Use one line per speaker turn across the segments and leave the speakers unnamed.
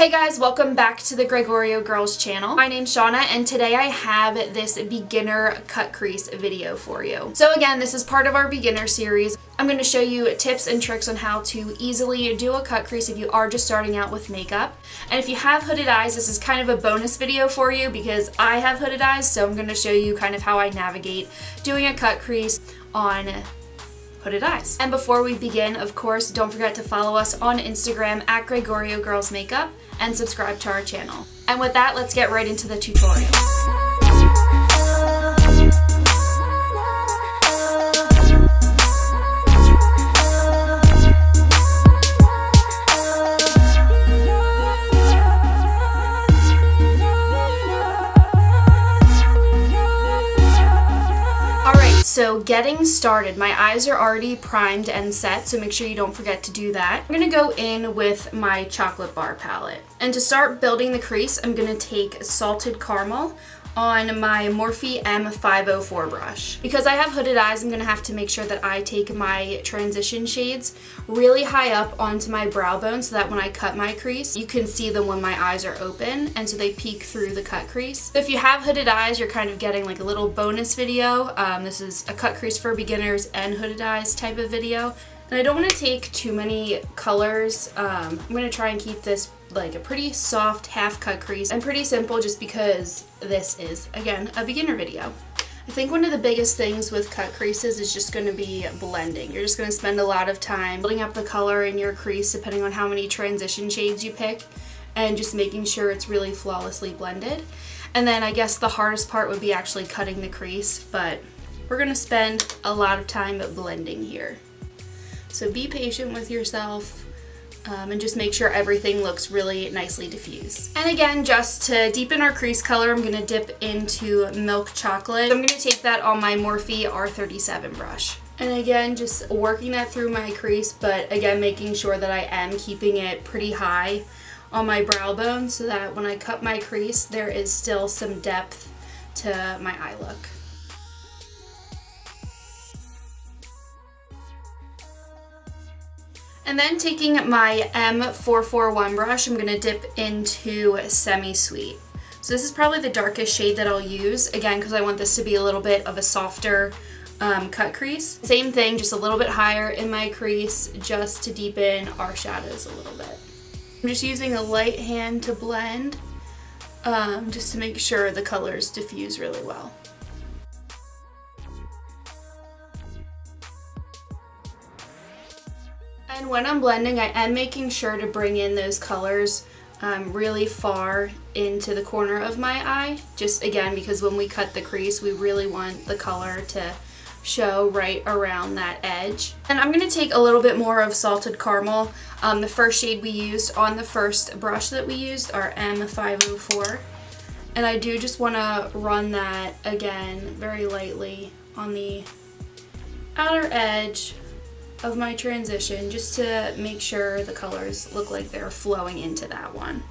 Hey guys, welcome back to the Gregorio Girls channel. My name's Shauna and today I have this beginner cut crease video for you. So again, this is part of our beginner series. I'm going to show you tips and tricks on how to easily do a cut crease if you are just starting out with makeup. And if you have hooded eyes, this is kind of a bonus video for you because I have hooded eyes, so I'm going to show you kind of how I navigate doing a cut crease on hooded eyes. And before we begin, of course, don't forget to follow us on Instagram at Gregorio Girls Makeup and subscribe to our channel. And with that, let's get right into the tutorial. So getting started, my eyes are already primed and set, so make sure you don't forget to do that. I'm going to go in with my chocolate bar palette. And to start building the crease, I'm going to take salted caramel on my Morphe M504 brush. Because I have hooded eyes, I'm going to have to make sure that I take my transition shades really high up onto my brow bone so that when I cut my crease, you can see them when my eyes are open and so they peek through the cut crease. So if you have hooded eyes, you're kind of getting like a little bonus video. This is a cut crease for beginners and hooded eyes type of video. And I don't want to take too many colors. I'm going to try and keep this like a pretty soft half cut crease and pretty simple just because this is, again, a beginner video. I think one of the biggest things with cut creases is just going to be blending. You're just going to spend a lot of time building up the color in your crease depending on how many transition shades you pick and just making sure it's really flawlessly blended. And then I guess the hardest part would be actually cutting the crease, but we're going to spend a lot of time blending here. So be patient with yourself. And just make sure everything looks really nicely diffused. And again, just to deepen our crease color, I'm going to dip into milk chocolate. I'm going to take that on my Morphe R37 brush. And again, just working that through my crease, but again, making sure that I am keeping it pretty high on my brow bone so that when I cut my crease, there is still some depth to my eye look. And then taking my M441 brush, I'm going to dip into Semi-Sweet. So this is probably the darkest shade that I'll use, again, because I want this to be a little bit of a softer cut crease. Same thing, just a little bit higher in my crease, just to deepen our shadows a little bit. I'm just using a light hand to blend, just to make sure the colors diffuse really well. And when I'm blending, I am making sure to bring in those colors really far into the corner of my eye. Just again, because when we cut the crease, we really want the color to show right around that edge. And I'm going to take a little bit more of salted caramel. The first shade we used on the first brush that we used, our M504. And I do just want to run that again very lightly on the outer edge of my transition just to make sure the colors look like they're flowing into that one.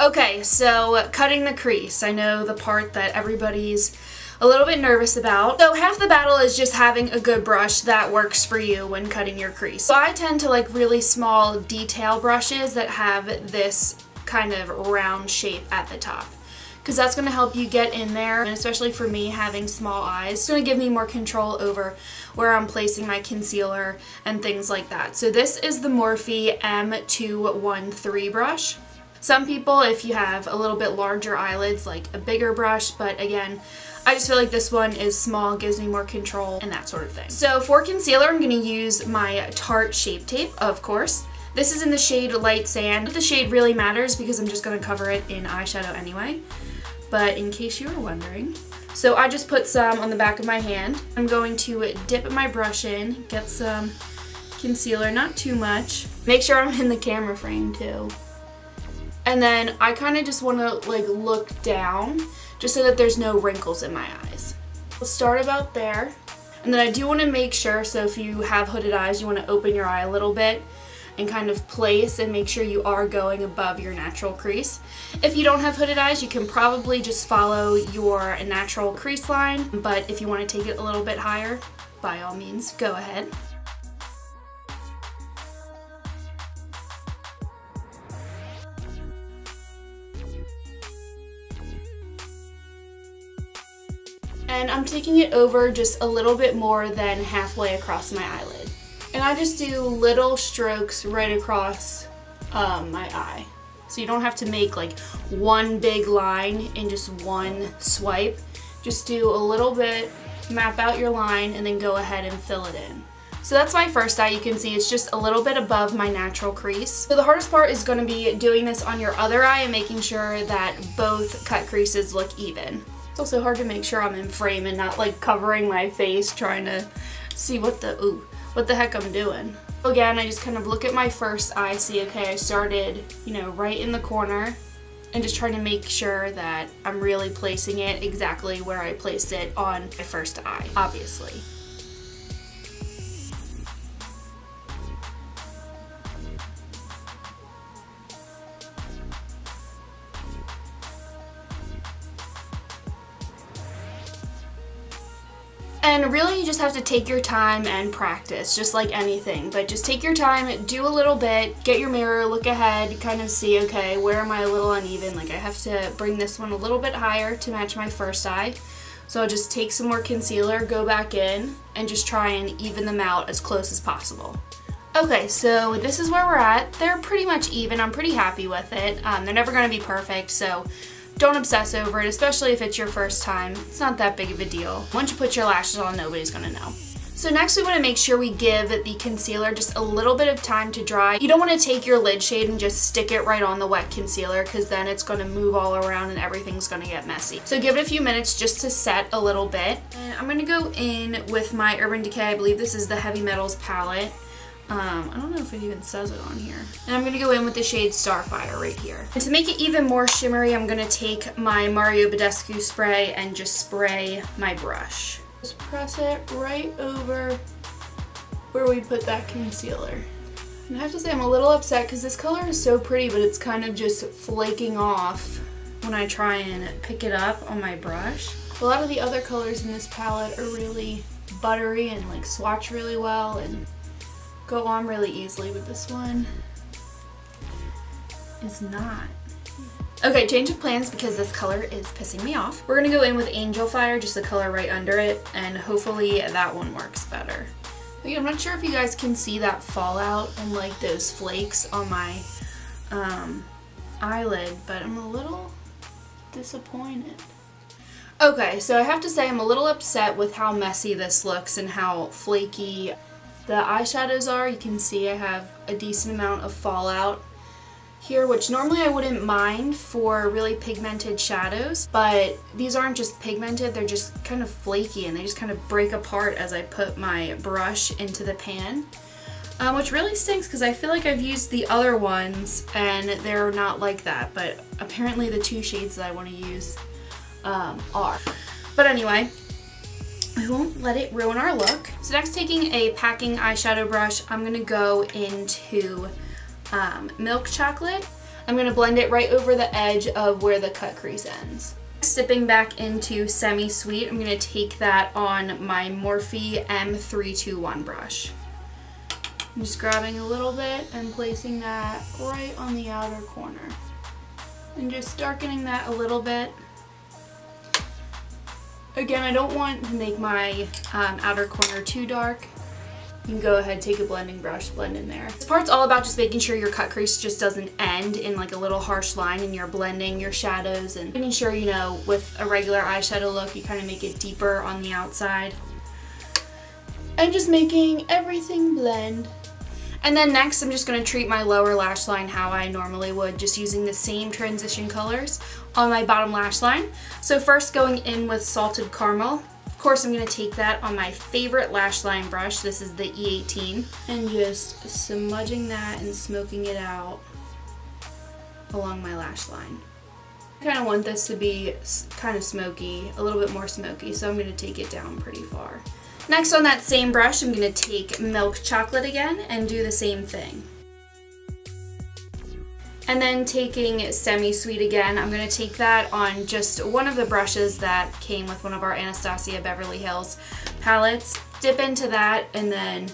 Okay, so cutting the crease. I know the part that everybody's a little bit nervous about. So half the battle is just having a good brush that works for you when cutting your crease. So I tend to like really small detail brushes that have this kind of round shape at the top, because that's going to help you get in there, and especially for me having small eyes, it's going to give me more control over where I'm placing my concealer and things like that. So this is the Morphe M213 brush. Some people, if you have a little bit larger eyelids, like a bigger brush, but again, I just feel like this one is small, gives me more control and that sort of thing. So for concealer, I'm going to use my Tarte Shape Tape, of course. This is in the shade Light Sand. The shade really matters because I'm just going to cover it in eyeshadow anyway. But in case you were wondering. So I just put some on the back of my hand. I'm going to dip my brush in, get some concealer, not too much. Make sure I'm in the camera frame too. And then I kind of just want to like look down just so that there's no wrinkles in my eyes. We'll start about there. And then I do want to make sure, so if you have hooded eyes, you want to open your eye a little bit and kind of place and make sure you are going above your natural crease. If you don't have hooded eyes, you can probably just follow your natural crease line, but if you want to take it a little bit higher, by all means, go ahead. And I'm taking it over just a little bit more than halfway across my eyelid. And I just do little strokes right across my eye. So you don't have to make like one big line in just one swipe. Just do a little bit, map out your line, and then go ahead and fill it in. So that's my first eye. You can see it's just a little bit above my natural crease. So the hardest part is going to be doing this on your other eye and making sure that both cut creases look even. It's also hard to make sure I'm in frame and not like covering my face trying to see what the heck I'm doing. Again, I just kind of look at my first eye, see, okay, I started, right in the corner, and just trying to make sure that I'm really placing it exactly where I placed it on my first eye, obviously. And really you just have to take your time and practice, just like anything. But just take your time, do a little bit, get your mirror, look ahead, kind of see, okay, where am I a little uneven? Like I have to bring this one a little bit higher to match my first eye. So I'll just take some more concealer, go back in, and just try and even them out as close as possible. Okay, so this is where we're at. They're pretty much even. I'm pretty happy with it. They're never going to be perfect, so don't obsess over it, especially if it's your first time. It's not that big of a deal. Once you put your lashes on, nobody's gonna know. So next we want to make sure we give the concealer just a little bit of time to dry. You don't want to take your lid shade and just stick it right on the wet concealer because then it's going to move all around and everything's going to get messy. So give it a few minutes just to set a little bit. And I'm going to go in with my Urban Decay. I believe this is the Heavy Metals palette. I don't know if it even says it on here. And I'm going to go in with the shade Starfire right here. And to make it even more shimmery, I'm going to take my Mario Badescu spray and just spray my brush. Just press it right over where we put that concealer. And I have to say I'm a little upset because this color is so pretty, but it's kind of just flaking off when I try and pick it up on my brush. A lot of the other colors in this palette are really buttery and like swatch really well and go on really easily, with this one is not. Okay, change of plans because this color is pissing me off. We're gonna go in with Angel Fire, just the color right under it, and hopefully that one works better. Again, I'm not sure if you guys can see that fallout and like those flakes on my eyelid, but I'm a little disappointed. Okay, so I have to say I'm a little upset with how messy this looks and how flaky the eyeshadows are. You can see I have a decent amount of fallout here, which normally I wouldn't mind for really pigmented shadows, but these aren't just pigmented, they're just kind of flaky and they just kind of break apart as I put my brush into the pan, which really stinks because I feel like I've used the other ones and they're not like that, but apparently the two shades that I want to use are. But anyway, I won't let it ruin our look. So next, taking a packing eyeshadow brush, I'm going to go into Milk Chocolate. I'm going to blend it right over the edge of where the cut crease ends. Stepping back into Semi Sweet, I'm going to take that on my Morphe M321 brush. I'm just grabbing a little bit and placing that right on the outer corner. And just darkening that a little bit. Again, I don't want to make my outer corner too dark. You can go ahead, take a blending brush, blend in there. This part's all about just making sure your cut crease just doesn't end in like a little harsh line and you're blending your shadows and making sure, with a regular eyeshadow look, you kind of make it deeper on the outside. And just making everything blend. And then next, I'm just going to treat my lower lash line how I normally would, just using the same transition colors on my bottom lash line. So first, going in with Salted Caramel. Of course, I'm going to take that on my favorite lash line brush. This is the E18. And just smudging that and smoking it out along my lash line. I kind of want this to be kind of smoky, a little bit more smoky, so I'm going to take it down pretty far. Next, on that same brush, I'm going to take Milk Chocolate again and do the same thing. And then taking Semi Sweet again, I'm going to take that on just one of the brushes that came with one of our Anastasia Beverly Hills palettes. Dip into that and then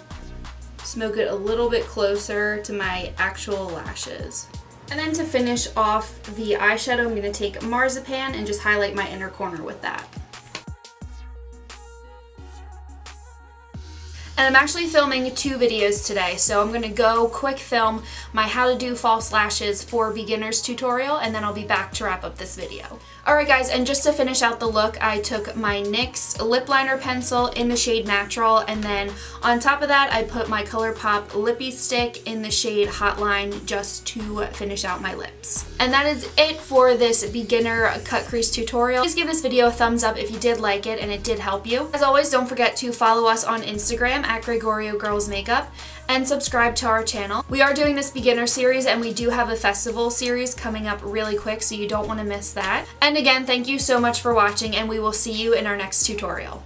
smoke it a little bit closer to my actual lashes. And then to finish off the eyeshadow, I'm going to take Marzipan and just highlight my inner corner with that. And I'm actually filming 2 videos today, so I'm going to go quick film my how to do false lashes for beginners tutorial, and then I'll be back to wrap up this video. Alright guys, and just to finish out the look, I took my NYX lip liner pencil in the shade Natural, and then on top of that I put my ColourPop lippy stick in the shade Hotline just to finish out my lips. And that is it for this beginner cut crease tutorial. Please give this video a thumbs up if you did like it and it did help you. As always, don't forget to follow us on Instagram at Gregorio Girls Makeup and subscribe to our channel. We are doing this beginner series and we do have a festival series coming up really quick, so you don't want to miss that. And again, thank you so much for watching, and we will see you in our next tutorial.